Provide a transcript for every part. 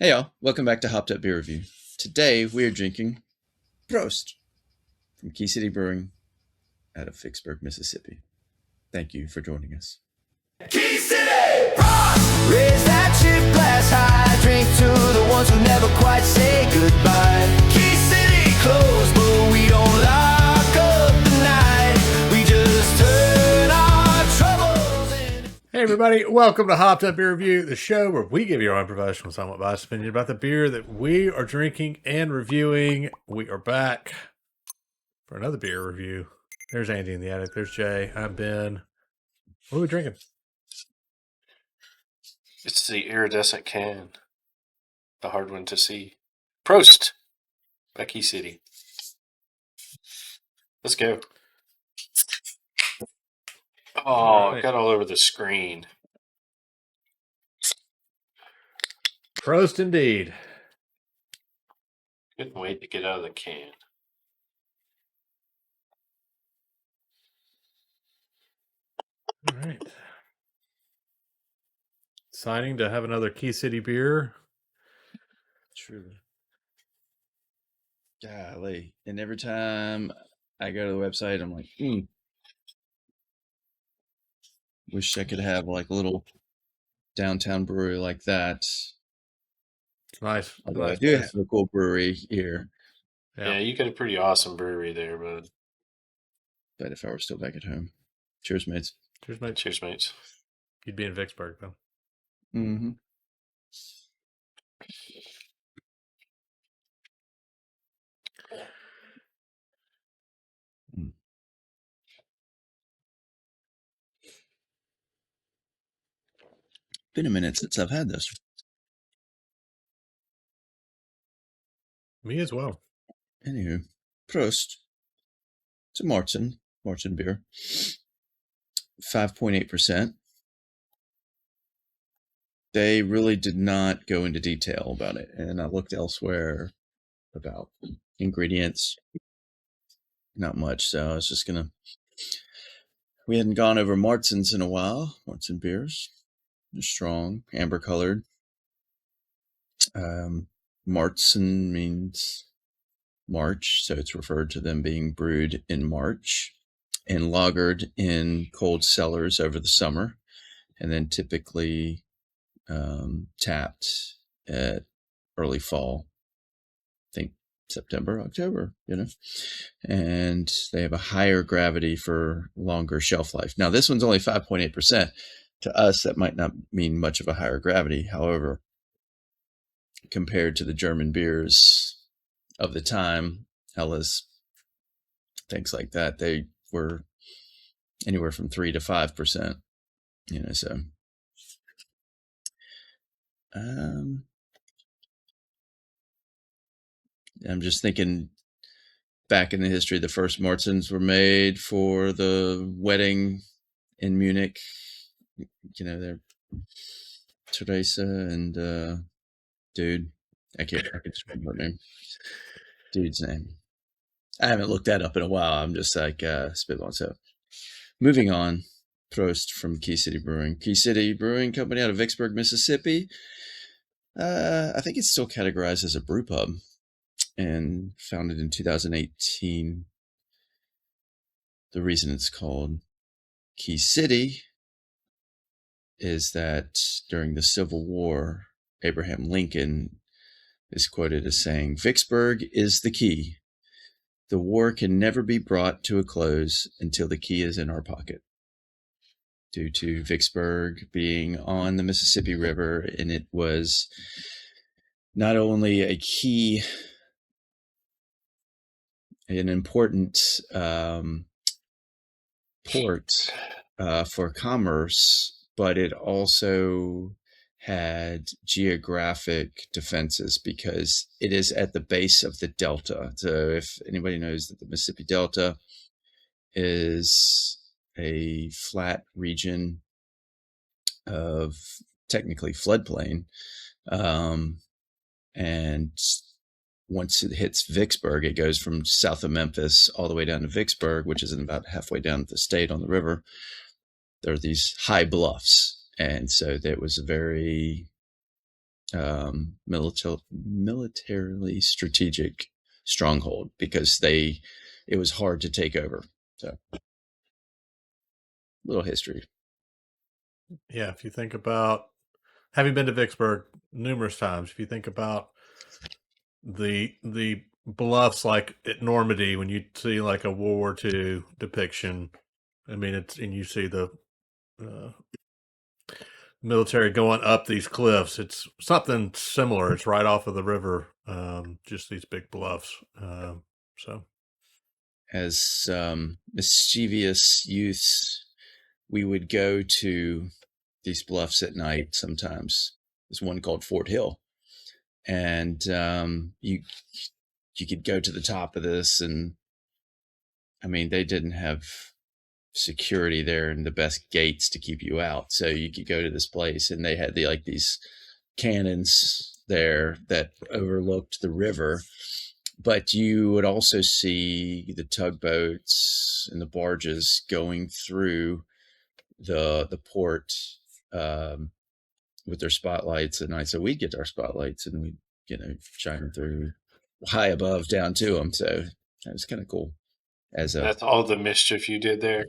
Hey y'all, welcome back to Hopped Up Beer Review. Today we are drinking Prost from Key City Brewing out of Vicksburg, Mississippi. Thank you for joining us. Key City! Prost! Raise that chip glass high. Drink to the ones who never quite say goodbye. Key City closed, but we don't lock up the night. We just turn our troubles in. Hey everybody, welcome to Hopped Up Beer Review, the show where we give you our unprofessional, somewhat biased opinion about the beer that we are drinking and reviewing. We are back for another beer review. There's Andy in the attic. There's Jay. I'm Ben. What are we drinking? It's the iridescent can. The hard one to see. Prost! Becky City. Let's go. Oh, it got all over the screen. Prost indeed. Couldn't wait to get out of the can. All right. Exciting to have another Key City beer. Truly. Golly. And every time I go to the website, I'm like, wish I could have like a little downtown brewery like that. It's nice. Although I do have a cool brewery here. Yeah, you got a pretty awesome brewery there, bud. But if I were still back at home. Cheers, mates. Cheers, mate. Cheers, mates. You'd be in Vicksburg, though. Mm-hmm. Been a minute since I've had this. Me as well. Anywho, Prost. It's a Martin beer. 5.8%. They really did not go into detail about it, and I looked elsewhere about ingredients. Not much, so I was just gonna. We hadn't gone over Martins in a while. Martin beers, they're strong, amber colored. Martin means March, so it's referred to them being brewed in March and lagered in cold cellars over the summer, and then typically tapped at early fall. I think September, October, and they have a higher gravity for longer shelf life. Now, this one's only 5.8%. To us, that might not mean much of a higher gravity. However, compared to the German beers of the time, Helles, things like that, they were anywhere from 3 to 5%, so. I'm just thinking back in the history, the first Martins were made for the wedding in Munich. They're Teresa and dude. I can't remember her name. Dude's name. I haven't looked that up in a while. I'm just like spitballing. So moving on. Prost from Key City Brewing. Key City Brewing Company out of Vicksburg, Mississippi. I think it's still categorized as a brew pub and founded in 2018. The reason it's called Key City is that during the Civil War, Abraham Lincoln is quoted as saying, "Vicksburg is the key. The war can never be brought to a close until the key is in our pocket." Due to Vicksburg being on the Mississippi River, and it was not only a key, an important port for commerce, but it also had geographic defenses because it is at the base of the Delta. So if anybody knows that the Mississippi Delta is a flat region of technically floodplain, and once it hits Vicksburg, it goes from south of Memphis all the way down to Vicksburg, which is about halfway down the state on the river. There are these high bluffs, and so that was a very militarily strategic stronghold because it was hard to take over. So, little history. Yeah, if you think about having been to Vicksburg numerous times, if you think about the bluffs like at Normandy, when you see like a World War II depiction, I mean, and you see the uh, military going up these cliffs. It's something similar. It's right off of the river, just these big bluffs. So, As mischievous youths, we would go to these bluffs at night sometimes. There's one called Fort Hill. And you could go to the top of this, and I mean, they didn't have security there and the best gates to keep you out. So you could go to this place, and they had these cannons there that overlooked the river. But you would also see the tugboats and the barges going through the port with their spotlights at night. So we'd get our spotlights and we'd, shine through high above down to them. So that was kind of cool. That's all the mischief you did there.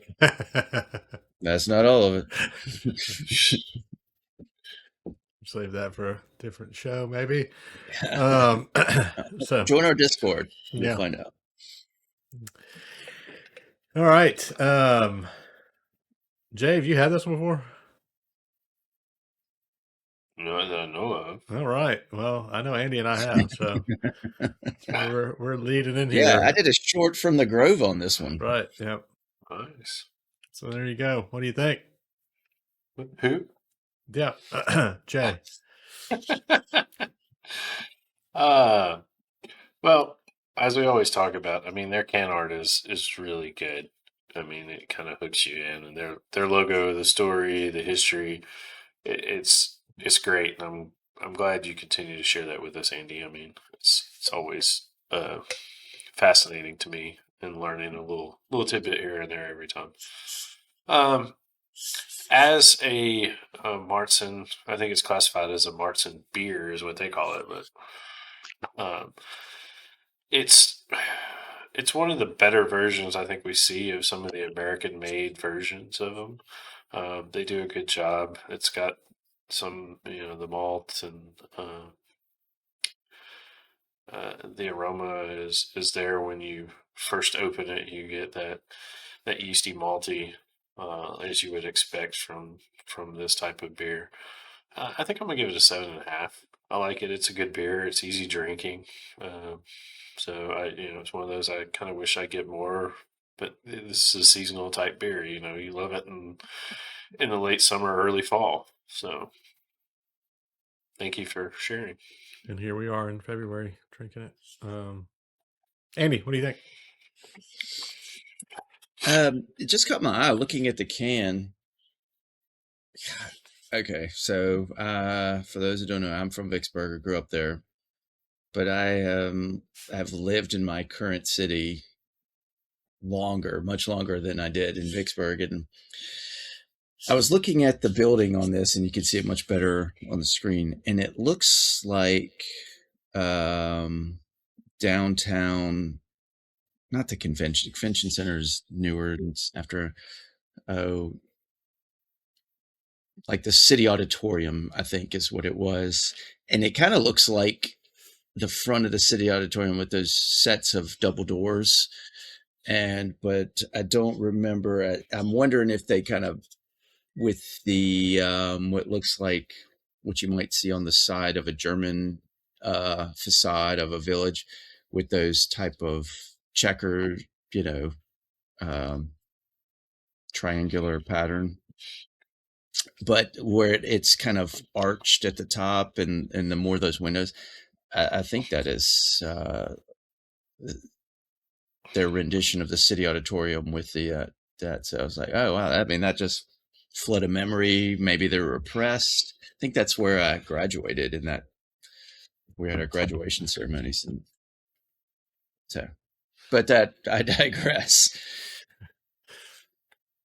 That's not all of it. save that for a different show, maybe. So join our Discord. You'll Yeah. find out. All right. Jay, have you had this one before? No, that I know of. All right. Well, I know Andy and I have, so we're leading in here. Yeah, I did a short from the Grove on this one. Right. Yep. Nice. So there you go. What do you think? Who? Yeah. Jay. Well, as we always talk about, I mean, their can art is really good. I mean, it kind of hooks you in, and their logo, the story, the history, it's great. And I'm glad you continue to share that with us, Andy. I mean, it's always fascinating to me and learning a little tidbit here and there every time. As a Martzen, I think it's classified as a Martzen beer, is what they call it, but it's one of the better versions I think we see of some of the American-made versions of them. They do a good job. It's got some, the malt and the aroma is there when you first open it. You get that yeasty malty as you would expect from this type of beer. I think I'm gonna give it a 7.5. I like it. It's a good beer. It's easy drinking. So it's one of those I kind of wish I get more. But this is a seasonal type beer. You love it in the late summer, early fall. So thank you for sharing. And here we are in February drinking it. Andy, what do you think? It just caught my eye looking at the can. Okay, so for those who don't know, I'm from Vicksburg. I grew up there, but I have lived in my current city much longer than I did in Vicksburg. And I was looking at the building on this, and you can see it much better on the screen. And it looks like downtown, not the convention center's newer after, like the city auditorium, I think is what it was. And it kind of looks like the front of the city auditorium with those sets of double doors. But I don't remember. I'm wondering if they kind of, with the what looks like what you might see on the side of a German facade of a village, with those type of checkered, triangular pattern, but where it's kind of arched at the top, and the more those windows, I think that is their rendition of the city auditorium with the that. So I was like, oh wow, I mean, that just flood of memory. Maybe they were repressed. I think that's where I graduated, in that we had our graduation ceremonies, and so. But that, I digress.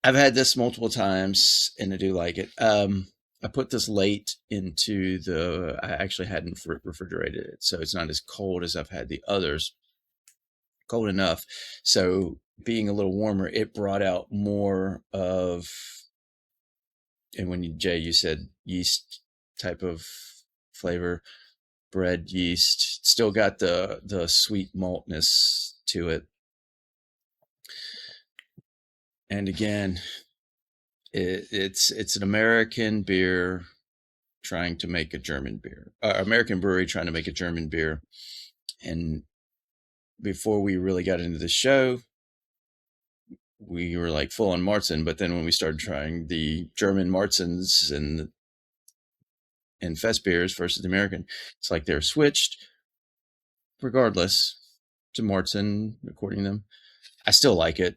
I've had this multiple times, and I do like it. I put this late into I actually hadn't refrigerated it, so it's not as cold as I've had the others. Cold enough. So being a little warmer, it brought out more of, and when Jay, you said yeast type of flavor, bread yeast, still got the sweet maltness to it. And again, it's an American beer trying to make a German beer, American brewery trying to make a German beer. And before we really got into the show, we were like full on Marzen, but then when we started trying the German Marzens and Fest beers versus the American, it's like they're switched regardless to Marzen, according to them. I still like it.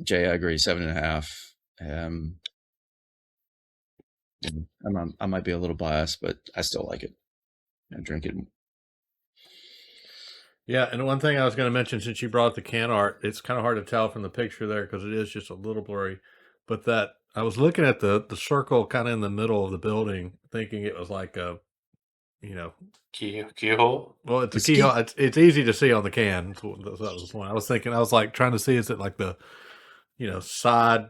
Jay, I agree, 7.5. I might be a little biased, but I still like it. I drink it. Yeah, and one thing I was going to mention, since you brought up the can art, it's kind of hard to tell from the picture there because it is just a little blurry. But that I was looking at the circle kind of in the middle of the building, thinking it was like a, keyhole. Well, it's a keyhole. It's easy to see on the can. That was the one I was thinking. I was like trying to see, is it like the, side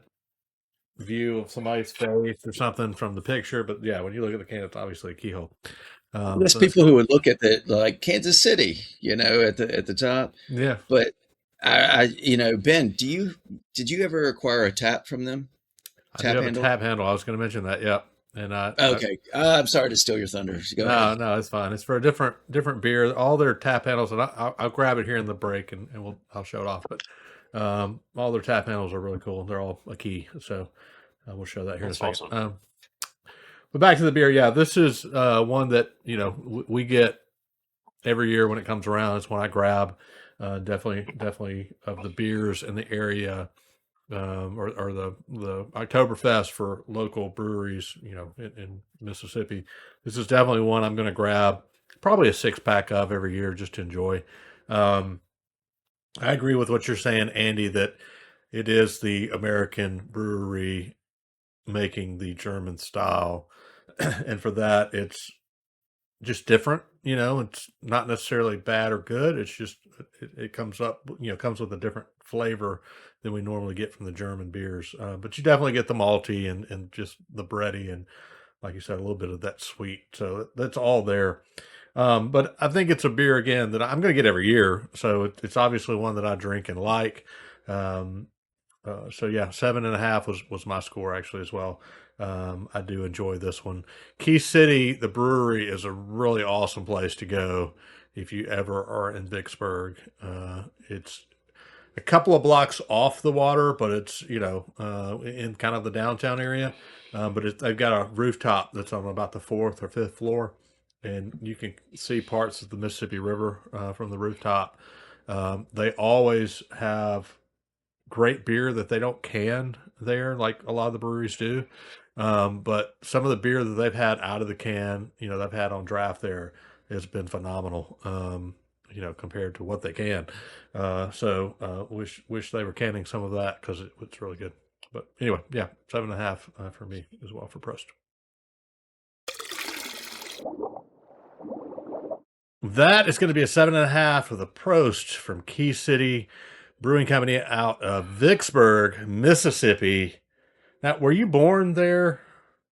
view of somebody's face or something from the picture? But yeah, when you look at the can, it's obviously a keyhole. There's people who would look at like Kansas City, at the top. Yeah. But I Ben, did you ever acquire a tap from them? I do have a tap handle. I was going to mention that. Yep. And okay. I'm sorry to steal your thunder. Go ahead. No, it's fine. It's for a different beer. All their tap handles, and I'll grab it here in the break, and I'll show it off. But all their tap handles are really cool. They're all a key, so we'll show that here in a second. Awesome. But back to the beer. Yeah, this is one that we get every year when it comes around. It's one I grab. Definitely of the beers in the area. Or the Oktoberfest for local breweries, in Mississippi. This is definitely one I'm going to grab, probably a 6-pack of every year just to enjoy. I agree with what you're saying, Andy, that it is the American brewery making the German style. And for that, it's just different. It's not necessarily bad or good. It's just, it comes up, comes with a different flavor than we normally get from the German beers. But you definitely get the malty and just the bready and, like you said, a little bit of that sweet. So that's all there. But I think it's a beer, again, that I'm going to get every year. So it's obviously one that I drink and like. So yeah, 7.5 was my score actually as well. I do enjoy this one. Key City, the brewery, is a really awesome place to go if you ever are in Vicksburg. It's a couple of blocks off the water, but it's, in kind of the downtown area. But they've got a rooftop that's on about the 4th or 5th floor, and you can see parts of the Mississippi River from the rooftop. They always have great beer that they don't can there, like a lot of the breweries do. But some of the beer that they've had out of the can, they've had on draft there, has been phenomenal. Compared to what they can. So wish they were canning some of that because it's really good. But anyway, yeah, 7.5 for me as well for Prost. That is going to be a 7.5 for the Prost from Key City Brewing Company out of Vicksburg, Mississippi. Now, were you born there?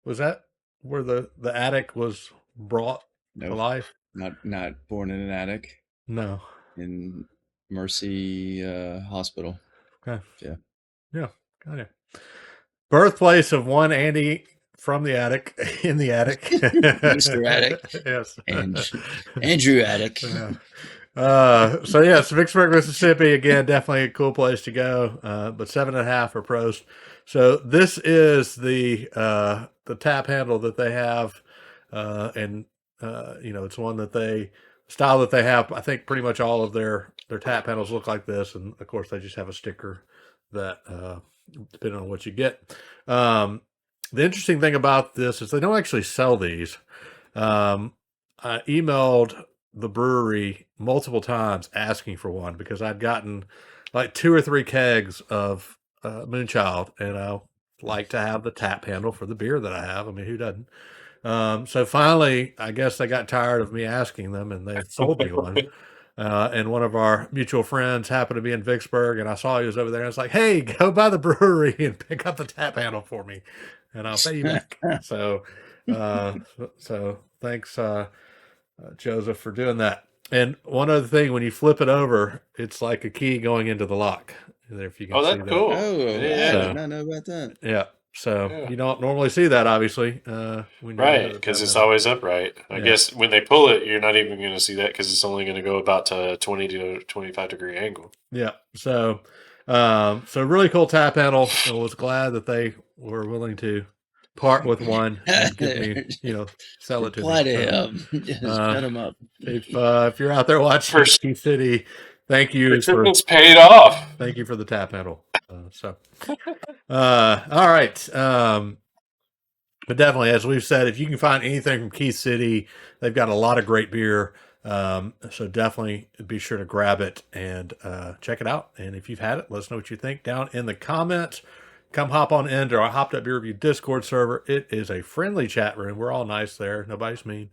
Was that where the attic was brought to life? Not born in an attic. No. In Mercy Hospital. Okay. Yeah. Got it. Birthplace of one Andy from the attic, in the attic. Mr. Attic. Yes. Andrew Attic. So yes, Vicksburg, Mississippi, again, definitely a cool place to go. But 7.5 for Prost. So this is the tap handle that they have, and it's one that style that they have. I think pretty much all of their tap handles look like this, and of course they just have a sticker that depending on what you get. The interesting thing about this is they don't actually sell these. I emailed the brewery multiple times asking for one because I'd gotten like 2 or 3 kegs of Moonchild, and I like to have the tap handle for the beer that I have. I mean, who doesn't? So finally, I guess they got tired of me asking them, and they sold me one. And one of our mutual friends happened to be in Vicksburg, and I saw he was over there. And I was like, "Hey, go by the brewery and pick up the tap handle for me, and I'll pay you back." So thanks, Joseph, for doing that. And one other thing, when you flip it over, it's like a key going into the lock. If you can Oh, see that's that. cool. Oh, I Yeah. did not know about that. Yeah. So Yeah. you don't normally see that, obviously, when you're Right, into the because tap it's handle. always upright. I Yeah. guess when they pull it, you're not even going to see that because it's only going to go about to 20 to 25-degree angle. Yeah. So really cool tap handle. I was glad that they were willing to part with one and give me, sell it to me. Reply to So, him. Just shut him up. if you're out there watching First- Key City, thank you It's paid off. thank you for the tap handle. All right. But definitely, as we've said, if you can find anything from Key City, they've got a lot of great beer. So definitely be sure to grab it and check it out. And if you've had it, let us know what you think down in the comments. Come hop on into our Hopped Up Beer Review Discord server. It is a friendly chat room. We're all nice there. Nobody's mean.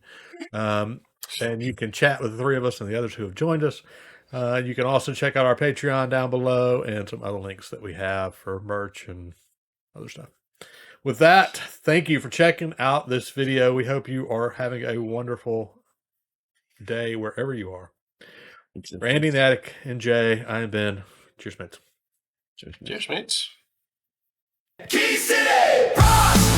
And you can chat with the three of us and the others who have joined us. You can also check out our Patreon down below and some other links that we have for merch and other stuff. With that, thank you for checking out this video. We hope you are having a wonderful day wherever you are. Randy, the Attic, and Jay, I am Ben. Cheers, mates. Cheers, Cheers, mates. Key City! Prost!